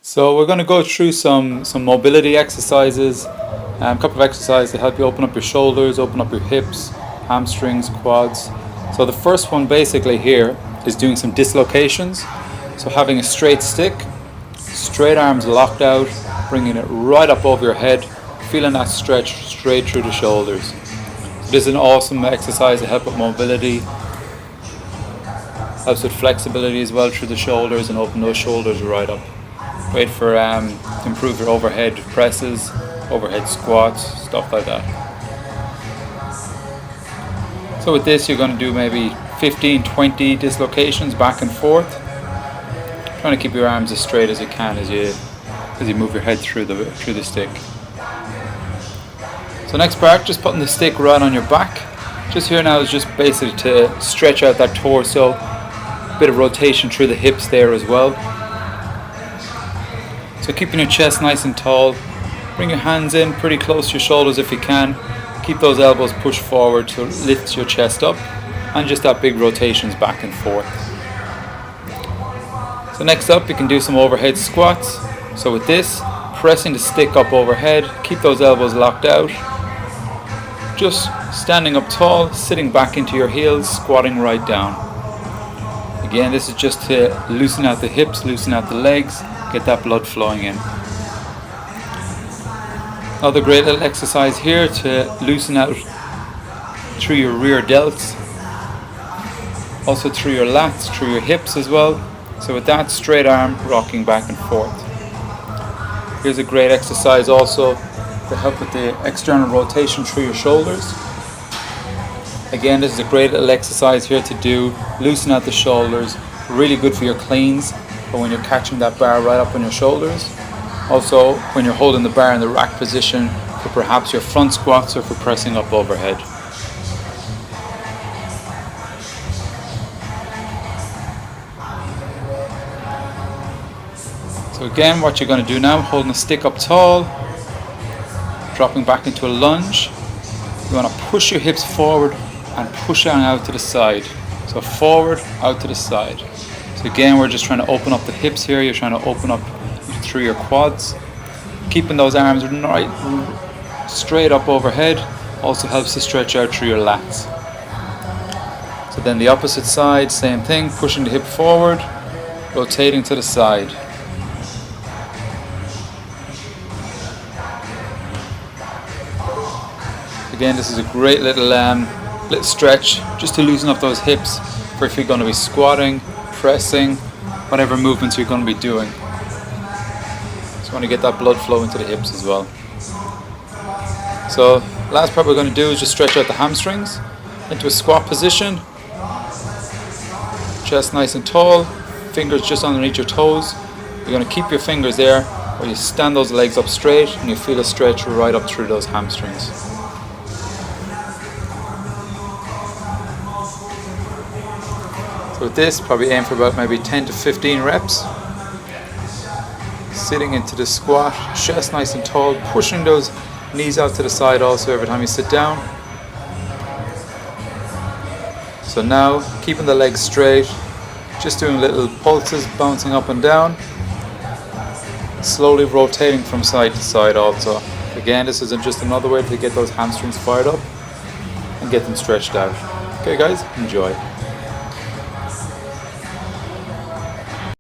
So we're going to go through some mobility exercises, a couple of exercises to help you open up your shoulders, open up your hips, hamstrings, quads. So the first one basically here is doing some dislocations. So having a straight stick, straight arms locked out, bringing it right up over your head, feeling that stretch straight through the shoulders. So this is an awesome exercise to help with mobility, helps with flexibility as well through the shoulders and open those shoulders right up. Great for to improve your overhead presses, overhead squats, stuff like that. So with this you're going to do maybe 15-20 dislocations back and forth, trying to keep your arms as straight as you can as you move your head through the stick. So next part, just putting the stick right on your back. Just here now is just basically to stretch out that torso, a bit of rotation through the hips there as well. So keeping your chest nice and tall, bring your hands in pretty close to your shoulders if you can. Keep those elbows pushed forward to lift your chest up, and just that big rotations back and forth. So next up you can do some overhead squats. So with this, pressing the stick up overhead, keep those elbows locked out. Just standing up tall, sitting back into your heels, squatting right down. Again, this is just to loosen out the hips, loosen out the legs, get that blood flowing in. Another great little exercise here to loosen out through your rear delts, also through your lats, through your hips as well. So with that, straight arm rocking back and forth. Here's a great exercise also to help with the external rotation through your shoulders. Again, this is a great little exercise here to do, loosen out the shoulders, really good for your cleans, but when you're catching that bar right up on your shoulders. Also, when you're holding the bar in the rack position for perhaps your front squats or for pressing up overhead. So again, what you're going to do now, holding the stick up tall, dropping back into a lunge. You want to push your hips forward and push on out to the side. So forward, out to the side. So again, we're just trying to open up the hips here. You're trying to open up through your quads. Keeping those arms right straight up overhead also helps to stretch out through your lats. So then the opposite side, same thing, pushing the hip forward, rotating to the side. Again, this is a great little stretch just to loosen up those hips for if you're going to be squatting, pressing, whatever movements you're going to be doing. Just want to get that blood flow into the hips as well. So last part we're going to do is just stretch out the hamstrings into a squat position. Chest nice and tall, fingers just underneath your toes. You're going to keep your fingers there while you stand those legs up straight and you feel a stretch right up through those hamstrings. So with this, probably aim for about maybe 10 to 15 reps. Sitting into the squat, chest nice and tall, pushing those knees out to the side also every time you sit down. So now, keeping the legs straight, just doing little pulses, bouncing up and down. Slowly rotating from side to side also. Again, this is just another way to get those hamstrings fired up and get them stretched out. Okay guys, enjoy.